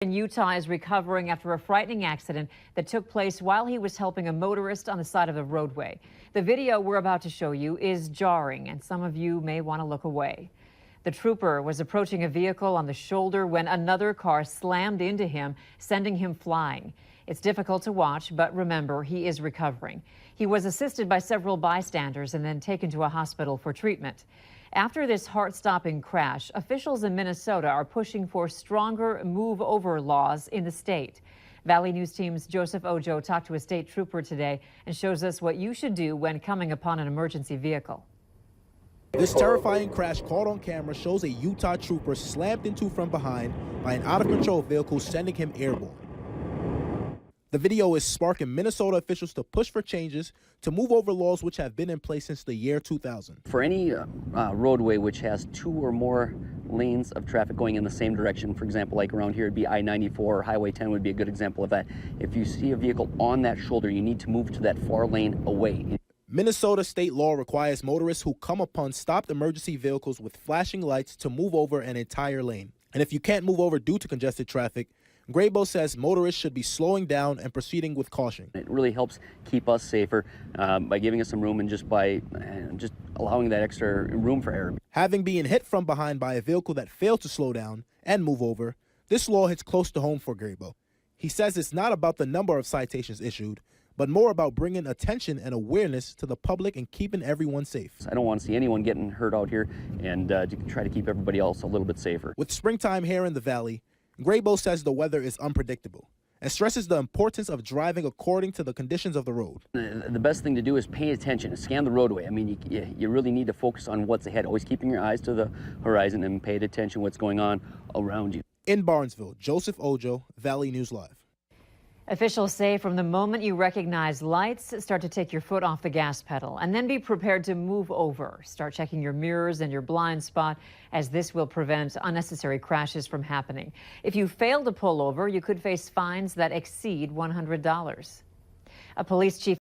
In Utah is recovering after a frightening accident that took place while he was helping a motorist on the side of the roadway. The video we're about to show you is jarring, and some of you may want to look away. The trooper was approaching a vehicle on the shoulder when another car slammed into him, sending him flying. It's difficult to watch, but remember, he is recovering. He was assisted by several bystanders and then taken to a hospital for treatment. After this heart-stopping crash, officials in Minnesota are pushing for stronger move-over laws in the state. Valley News Team's Joseph Ojo talked to a state trooper today and shows us what you should do when coming upon an emergency vehicle. This terrifying crash caught on camera shows a Utah trooper slammed into from behind by an out-of-control vehicle, sending him airborne. The video is sparking Minnesota officials to push for changes to move over laws which have been in place since the year 2000. For any roadway which has 2 or more lanes of traffic going in the same direction, for example, like around here it'd be I-94 or Highway 10 would be a good example of that. If you see a vehicle on that shoulder, you need to move to that far lane away. Minnesota state law requires motorists who come upon stopped emergency vehicles with flashing lights to move over an entire lane. And if you can't move over due to congested traffic, Graybo says motorists should be slowing down and proceeding with caution. It really helps keep us safer by giving us some room and just by allowing that extra room for error. Having been hit from behind by a vehicle that failed to slow down and move over, this law hits close to home for Graybo. He says it's not about the number of citations issued, but more about bringing attention and awareness to the public and keeping everyone safe. I don't want to see anyone getting hurt out here, and to try to keep everybody else a little bit safer. With springtime here in the valley, Graybo says the weather is unpredictable and stresses the importance of driving according to the conditions of the road. The best thing to do is pay attention and scan the roadway. I mean, you really need to focus on what's ahead, always keeping your eyes to the horizon and pay attention what's going on around you. In Barnesville, Joseph Ojo, Valley News Live. Officials say from the moment you recognize lights, start to take your foot off the gas pedal and then be prepared to move over. Start checking your mirrors and your blind spot, as this will prevent unnecessary crashes from happening. If you fail to pull over, you could face fines that exceed $100. A police chief